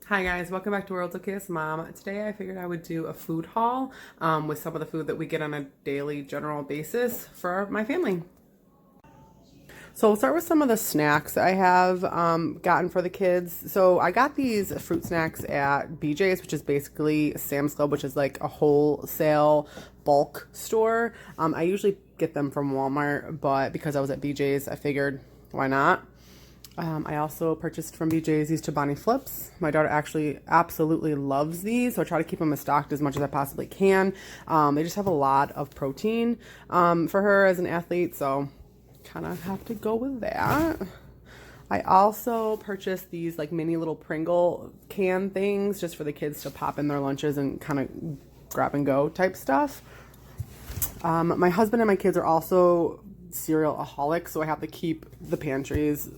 Hi guys, welcome back to World's Okay-est Mom. Today I figured I would do a food haul with some of the food that we get on a daily general basis for my family. So we'll start with some of the snacks I have gotten for the kids. So I got these fruit snacks at BJ's, which is basically Sam's Club, which is like a wholesale bulk store. I usually get them from Walmart, but because I was at BJ's, I figured why not? I also purchased from BJ's these Chobani Flips. My daughter actually absolutely loves these, so I try to keep them stocked as much as I possibly can. They just have a lot of protein for her as an athlete, so kind of have to go with that. I also purchased these like mini little Pringle can things just for the kids to pop in their lunches and kind of grab and go type stuff. My husband and my kids are also cereal-aholics, so I have to keep the pantries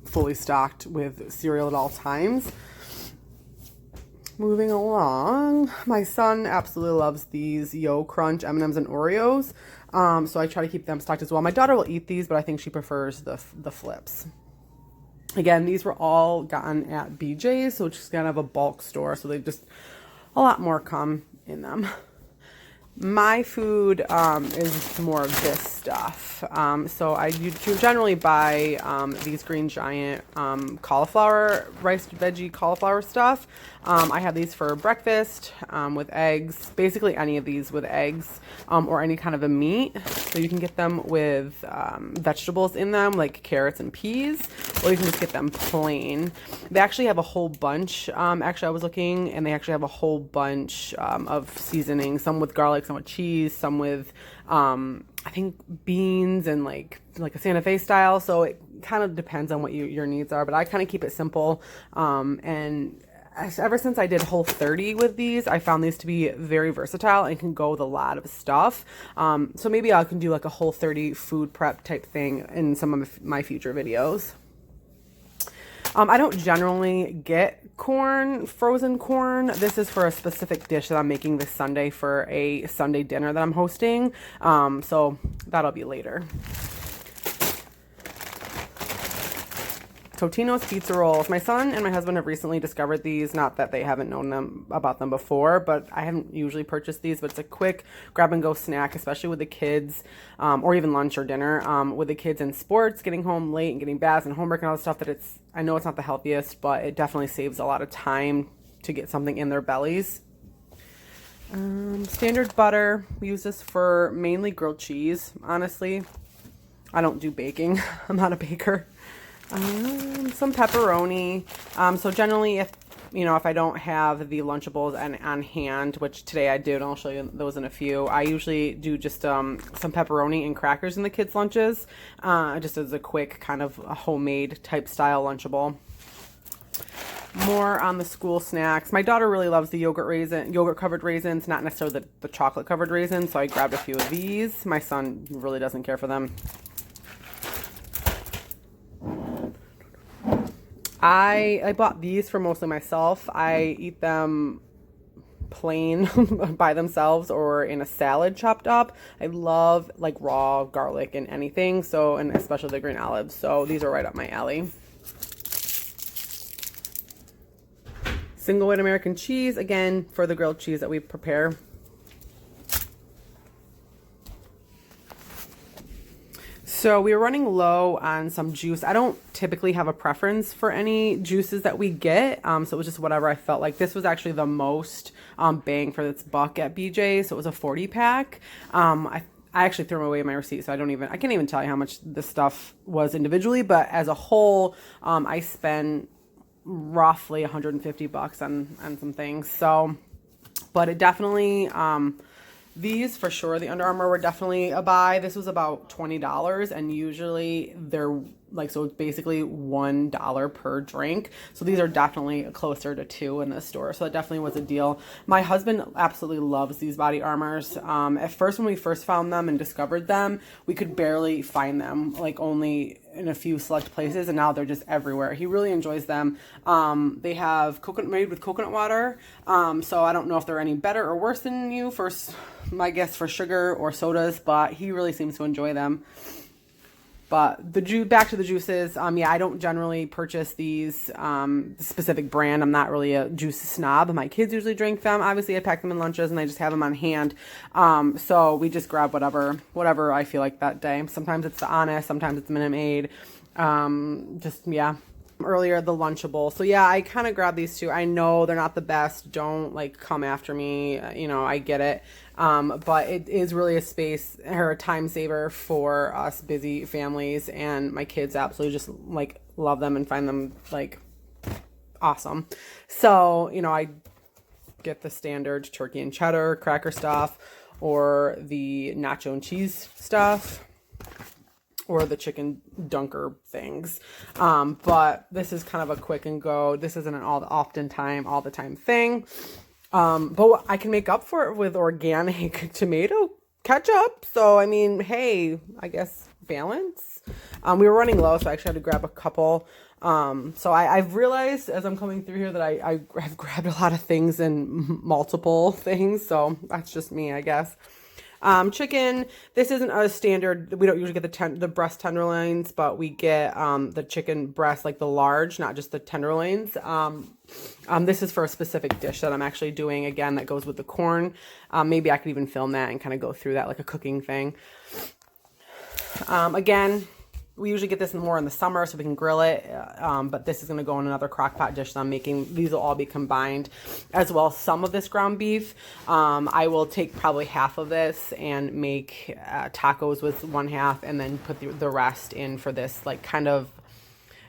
fully stocked with cereal at all times. Moving along, my son absolutely loves these Yo Crunch M&Ms and Oreos, so I try to keep them stocked as well. My daughter will eat these, but I think she prefers the flips. Again, these were all gotten at BJ's, so it's just kind of a bulk store, so they just a lot more come in them. My food is more of this stuff. So I generally buy these Green Giant cauliflower, rice veggie cauliflower stuff. I have these for breakfast with eggs, basically any of these with eggs or any kind of a meat. So you can get them with vegetables in them like carrots and peas, or you can just get them plain. They actually have a whole bunch. Actually, I was looking and they actually have a whole bunch of seasoning, some with garlic, some with cheese, some with I think beans and like a Santa Fe style. So it kind of depends on what your needs are, but I kind of keep it simple. And ever since I did Whole30 with these, I found these to be very versatile and can go with a lot of stuff. So maybe I can do like a Whole30 food prep type thing in some of my future videos. I don't generally get frozen corn. This is for a specific dish that I'm making this Sunday for a Sunday dinner that I'm hosting. So that'll be later. Totino's pizza rolls. My son and my husband have recently discovered these. Not that they haven't known about them before, but I haven't usually purchased these. But it's a quick grab and go snack, especially with the kids, or even lunch or dinner. With the kids in sports, getting home late and getting baths and homework and all the stuff. I know it's not the healthiest, but it definitely saves a lot of time to get something in their bellies. Standard butter. We use this for mainly grilled cheese. Honestly, I don't do baking. I'm not a baker. Some pepperoni. So generally, if I don't have the Lunchables on hand, which today I do, and I'll show you those in a few, I usually do just some pepperoni and crackers in the kids' lunches, just as a quick kind of a homemade type style Lunchable. More on the school snacks. My daughter really loves the yogurt covered raisins, not necessarily the chocolate covered raisins, so I grabbed a few of these. My son really doesn't care for them. I bought these for mostly myself. I eat them plain by themselves or in a salad chopped up. I love like raw garlic in anything, and especially the green olives. So these are right up my alley. Single weight American cheese, again, for the grilled cheese that we prepare. So we were running low on some juice. I don't typically have a preference for any juices that we get. So it was just whatever I felt like. This was actually the most bang for its buck at BJ. So it was a 40 pack. I actually threw away my receipt, so I can't even tell you how much this stuff was individually, but as a whole, I spent roughly $150 on some things. So, but it definitely, these for sure, the Under Armour were definitely a buy. This was about $20, and usually they're so it's basically $1 per drink. So these are definitely closer to $2 in the store. So that definitely was a deal. My husband absolutely loves these Body Armors. At first, when we first found them and discovered them, we could barely find them, like only in a few select places, and now they're just everywhere. He really enjoys them. They have made with coconut water. So I don't know if they're any better or worse than my guess for sugar or sodas, but he really seems to enjoy them. But back to the juices. Yeah, I don't generally purchase these specific brand. I'm not really a juice snob. My kids usually drink them. Obviously, I pack them in lunches and I just have them on hand. So we just grab whatever I feel like that day. Sometimes it's the Honest, sometimes it's Minute Maid. Yeah. Earlier, the Lunchable. So yeah, I kind of grab these two. I know they're not the best. Don't like come after me. I get it. But it is really a space or a time saver for us busy families, and my kids absolutely just like love them and find them like awesome. So, I get the standard turkey and cheddar cracker stuff, or the nacho and cheese stuff, or the chicken dunker things. But this is kind of a quick and go. This isn't an all the time thing. But I can make up for it with organic tomato ketchup. So, I mean, hey, I guess balance. We were running low, so I actually had to grab a couple. So I've realized as I'm coming through here that I've grabbed a lot of things and multiple things. So that's just me, I guess. Chicken, this isn't a standard, we don't usually get the breast tenderloins, but we get the chicken breast, like the large, not just the tenderloins. This is for a specific dish that I'm actually doing, again, that goes with the corn. Maybe I could even film that and kind of go through that like a cooking thing. Again, we usually get this more in the summer so we can grill it, but this is going to go in another crock pot dish that I'm making. These will all be combined as well. Some of this ground beef, I will take probably half of this and make tacos with one half, and then put the rest in for this like kind of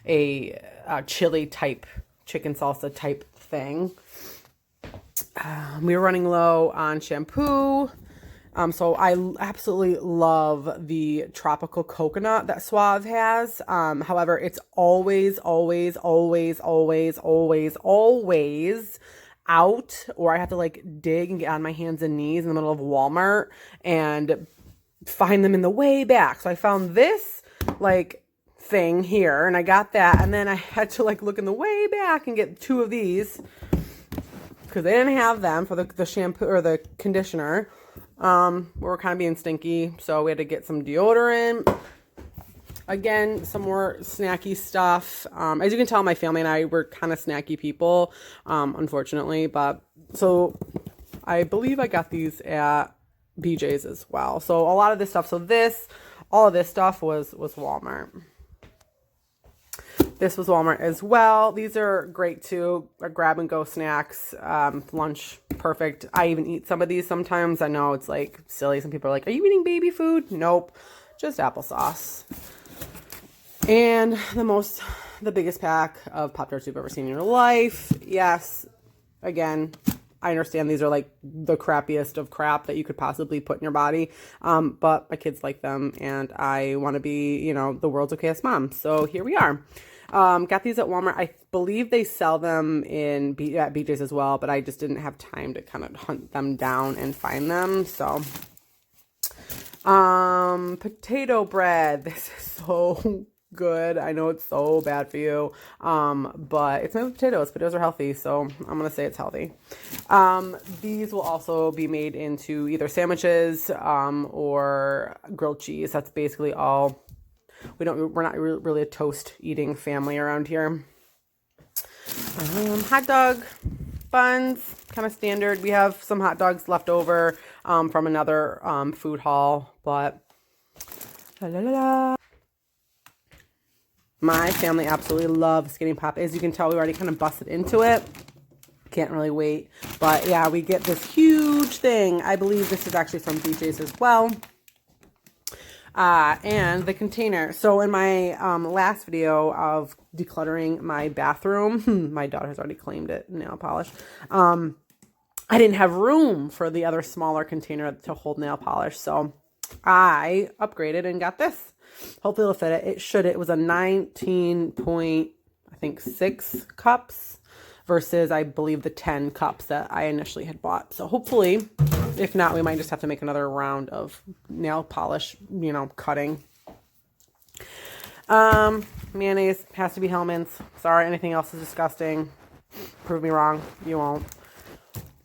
a chili type, chicken salsa type thing. We were running low on shampoo. So I absolutely love the tropical coconut that Suave has. However, it's always out, or I have to like dig and get on my hands and knees in the middle of Walmart and find them in the way back. So I found this like thing here and I got that. And then I had to like look in the way back and get 2 of these because they didn't have them for the shampoo or the conditioner. We were kind of being stinky, so we had to get some deodorant. Again, some more snacky stuff. As you can tell, my family and I were kind of snacky people, unfortunately. But so I believe I got these at BJ's as well. So a lot of this stuff. So all of this stuff was Walmart. This was Walmart as well. These are great too. Grab and go snacks. Lunch, perfect. I even eat some of these sometimes. I know it's like silly. Some people are like, are you eating baby food? Nope. Just applesauce. And the biggest pack of Pop-Tarts you've ever seen in your life. Yes. Again, I understand these are like the crappiest of crap that you could possibly put in your body. But my kids like them and I want to be, the world's Okay-est mom. So here we are. Got these at Walmart. I believe they sell them at BJ's as well, but I just didn't have time to kind of hunt them down and find them. So, potato bread. This is so good. I know it's so bad for you. But it's made with potatoes. Potatoes are healthy, so I'm going to say it's healthy. These will also be made into either sandwiches, or grilled cheese. That's basically all. We're not really a toast eating family around here. Hot dog buns, kind of standard. We have some hot dogs left over from another food haul, but my family absolutely loves Skinny Pop. As you can tell, we already kind of busted into it. Can't really wait. But yeah, we get this huge thing. I believe this is actually from BJ's as well. And the container. So in my last video of decluttering my bathroom, my daughter has already claimed it, nail polish. I didn't have room for the other smaller container to hold nail polish. So I upgraded and got this. Hopefully it'll fit it. It should. It was a 19.6 cups versus I believe the 10 cups that I initially had bought. So hopefully, if not, we might just have to make another round of nail polish, cutting. Mayonnaise has to be Hellmann's. Sorry, anything else is disgusting. Prove me wrong. You won't.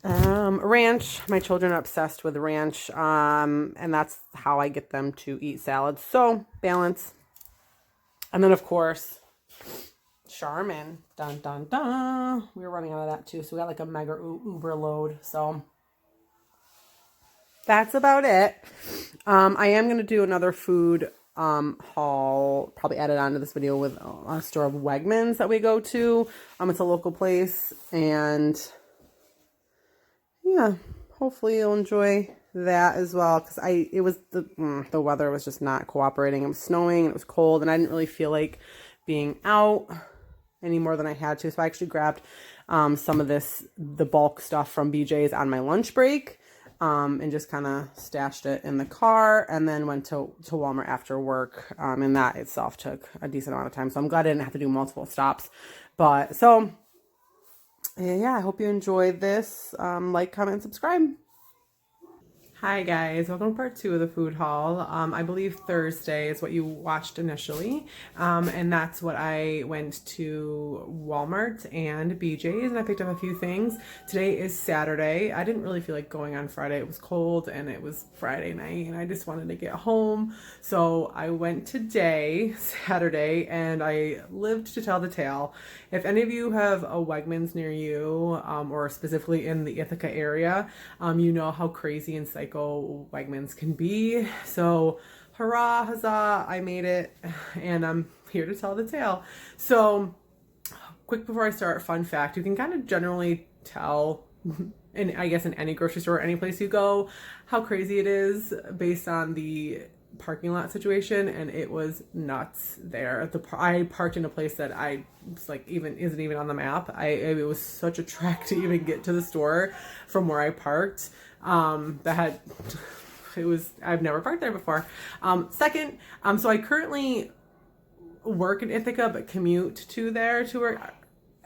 Ranch. My children are obsessed with ranch. And that's how I get them to eat salads. So, balance. And then, of course, Charmin. Dun, dun, dun. We were running out of that too. So we got like a mega Uber load. So that's about it. I am going to do another food haul, probably added onto this video, with a store of Wegmans that we go to. It's a local place, and yeah, hopefully you'll enjoy that as well, because the weather was just not cooperating. It was snowing and it was cold, and I didn't really feel like being out any more than I had to. So I actually grabbed some of the bulk stuff from BJ's on my lunch break, and just kind of stashed it in the car, and then went to Walmart after work. And that itself took a decent amount of time. So I'm glad I didn't have to do multiple stops. But so yeah, I hope you enjoyed this. Like, comment, subscribe. Hi guys, welcome to part 2 of the food haul. I believe Thursday is what you watched initially, and that's what I went to Walmart and BJ's, and I picked up a few things. Today is Saturday. I didn't really feel like going on Friday. It was cold and it was Friday night and I just wanted to get home. So I went today, Saturday, and I lived to tell the tale. If any of you have a Wegmans near you, or specifically in the Ithaca area, you know how crazy and psycho Wegmans can be. So hurrah, huzzah, I made it, and I'm here to tell the tale. So quick before I start, fun fact, you can kind of generally tell, and I guess in any grocery store, any place you go, how crazy it is based on the parking lot situation, and it was nuts there. I parked in a place that I was like isn't even on the map. It was such a trek to even get to the store from where I parked. I've never parked there before. Second, so I currently work in Ithaca but commute to where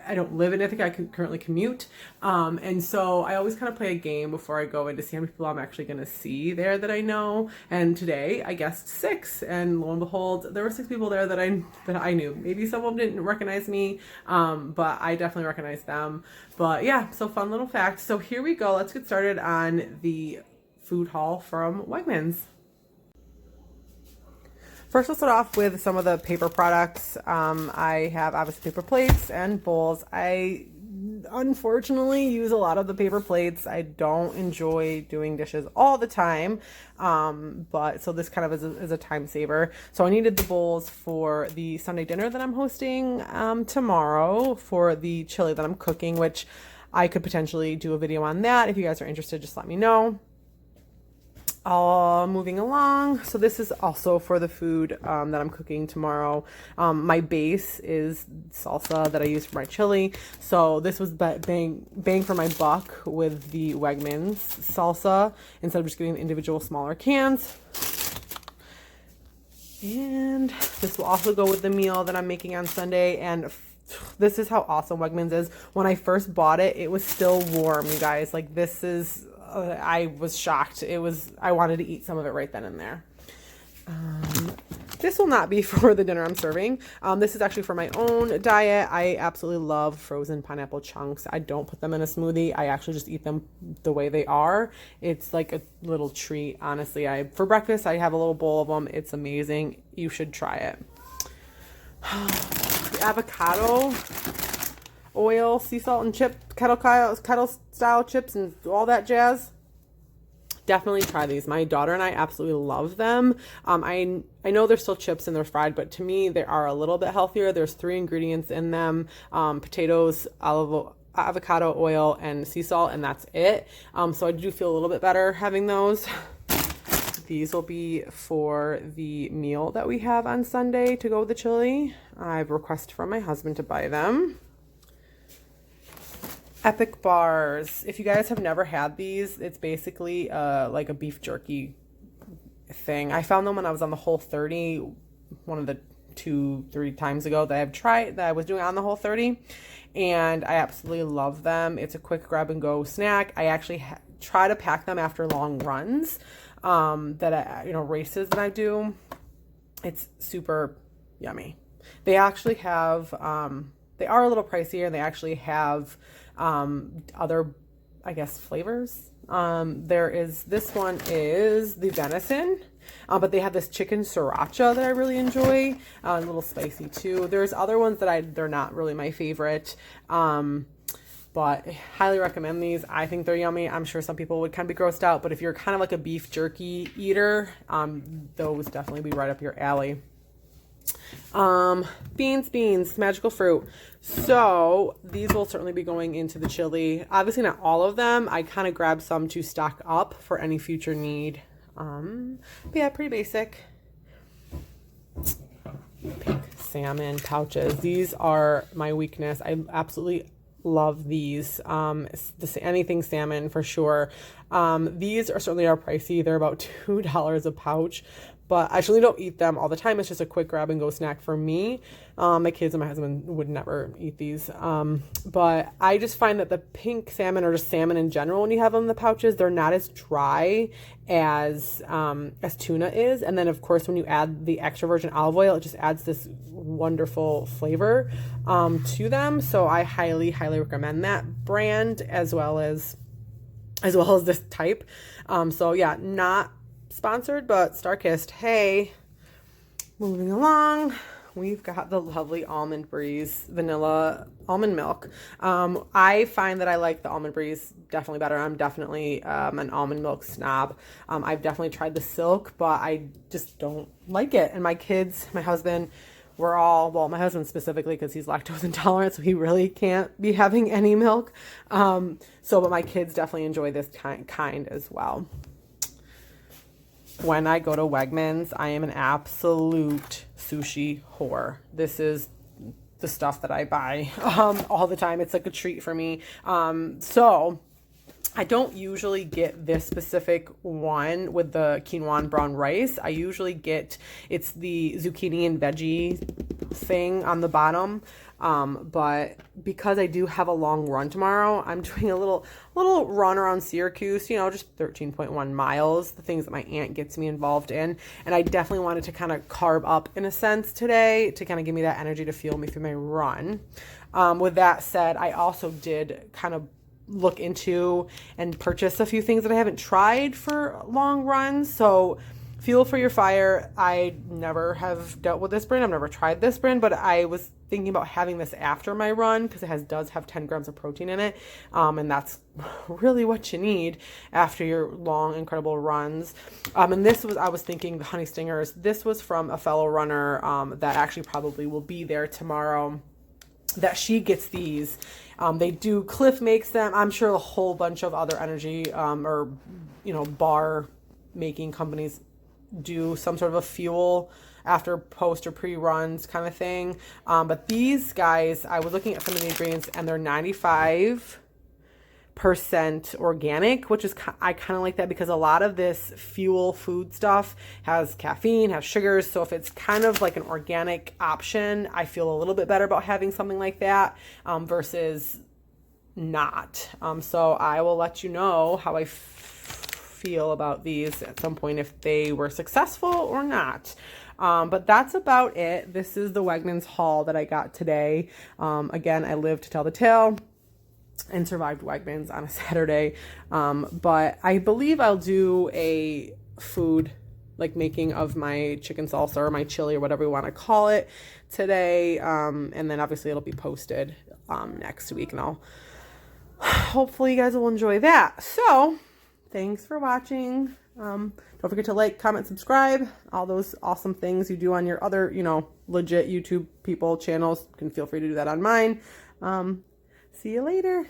I don't live in Ithaca. I currently commute. And so I always kind of play a game before I go in to see how many people I'm actually going to see there that I know. And today I guessed 6, and lo and behold, there were 6 people there that I knew. Maybe some of them didn't recognize me, but I definitely recognized them. But yeah, so fun little fact. So here we go. Let's get started on the food haul from Wegmans. First, we'll start off with some of the paper products. I have obviously paper plates and bowls. I unfortunately use a lot of the paper plates. I don't enjoy doing dishes all the time, but so this kind of is a time saver. So I needed the bowls for the Sunday dinner that I'm hosting tomorrow, for the chili that I'm cooking, which I could potentially do a video on that. If you guys are interested, just let me know. Moving along. So this is also for the food that I'm cooking tomorrow. My base is salsa that I use for my chili. So this was bang for my buck with the Wegmans salsa, instead of just getting the individual smaller cans. And this will also go with the meal that I'm making on Sunday. And this is how awesome Wegmans is. When I first bought it, it was still warm, you guys. Like, this is... I was shocked. I wanted to eat some of it right then and there. This will not be for the dinner I'm serving. This is actually for my own diet. I absolutely love frozen pineapple chunks. I don't put them in a smoothie. I actually just eat them the way they are. It's like a little treat, honestly. For breakfast, I have a little bowl of them. It's amazing. You should try it. The avocado oil, sea salt and chip, kettle style chips and all that jazz. Definitely try these. My daughter and I absolutely love them. I know they're still chips and they're fried, but to me they are a little bit healthier. There's 3 ingredients in them: potatoes, avocado oil, and sea salt, and that's it. So I do feel a little bit better having those. These will be for the meal that we have on Sunday to go with the chili. I've requested from my husband to buy them. Epic bars. If you guys have never had these, it's basically like a beef jerky thing. I found them when I was on the Whole30, one of the 2-3 times ago that I was doing on the Whole30, and I absolutely love them. It's a quick grab and go snack. I actually try to pack them after long runs, races that I do. It's super yummy. They actually have they are a little pricier, and they actually have other, I guess, flavors. This one is the venison, But they have this chicken sriracha that I really enjoy, a little spicy too. There's other ones that they're not really my favorite, but I highly recommend these. I think they're yummy. I'm sure some people would kind of be grossed out, but if you're kind of like a beef jerky eater, those definitely be right up your alley. Beans, magical fruit. So these will certainly be going into the chili. Obviously not all of them. I kind of grabbed some to stock up for any future need. But yeah, pretty basic. Pink salmon pouches. These are my weakness. I absolutely love these. Anything salmon for sure. These are certainly pricey. They're about $2 a pouch, but I certainly don't eat them all the time. It's just a quick grab and go snack for me. My kids and my husband would never eat these. But I just find that the pink salmon, or just salmon in general, when you have them in the pouches, they're not as dry as tuna is. And then of course, when you add the extra virgin olive oil, it just adds this wonderful flavor to them. So I highly recommend that brand as well as this type. So yeah, not sponsored, but Starkist. Hey, moving along, we've got the lovely Almond Breeze vanilla almond milk. I find that I like the Almond Breeze definitely better. I'm definitely an almond milk snob. I've definitely tried the Silk, but I just don't like it. And my kids, my husband, my husband specifically, because he's lactose intolerant, so he really can't be having any milk. But my kids definitely enjoy this kind as well. When I go to Wegmans, I am an absolute sushi whore. This is the stuff that I buy all the time. It's like a treat for me. So I don't usually get this specific one with the quinoa and brown rice. I usually it's the zucchini and veggie thing on the bottom. But because I do have a long run tomorrow, I'm doing a little run around Syracuse, just 13.1 miles, the things that my aunt gets me involved in. And I definitely wanted to kind of carb up in a sense today to kind of give me that energy to fuel me through my run. With that said, I also did kind of look into and purchase a few things that I haven't tried for long runs. So Fuel for Your Fire, I never have dealt with this brand. I've never tried this brand, but I was thinking about having this after my run because it does have 10 grams of protein in it. And that's really what you need after your long, incredible runs. And I was thinking the Honey Stingers. This was from a fellow runner that actually probably will be there tomorrow, that she gets these. Cliff makes them. I'm sure a whole bunch of other energy bar making companies do some sort of a fuel after post or pre-runs kind of thing. But these guys, I was looking at some of the ingredients and they're 95% organic, which is, I kind of like that because a lot of this fuel food stuff has caffeine, has sugars. So if it's kind of like an organic option, I feel a little bit better about having something like that versus not. So I will let you know how I feel about these at some point if they were successful or not. But that's about it. This is the Wegmans haul that I got today. Again, I lived to tell the tale and survived Wegmans on a Saturday. But I believe I'll do a food like making of my chicken salsa or my chili or whatever we want to call it today. And then obviously it'll be posted next week, and hopefully you guys will enjoy that. So thanks for watching. Don't forget to like, comment, subscribe, all those awesome things you do on your other, legit YouTube channels. You can feel free to do that on mine. See you later.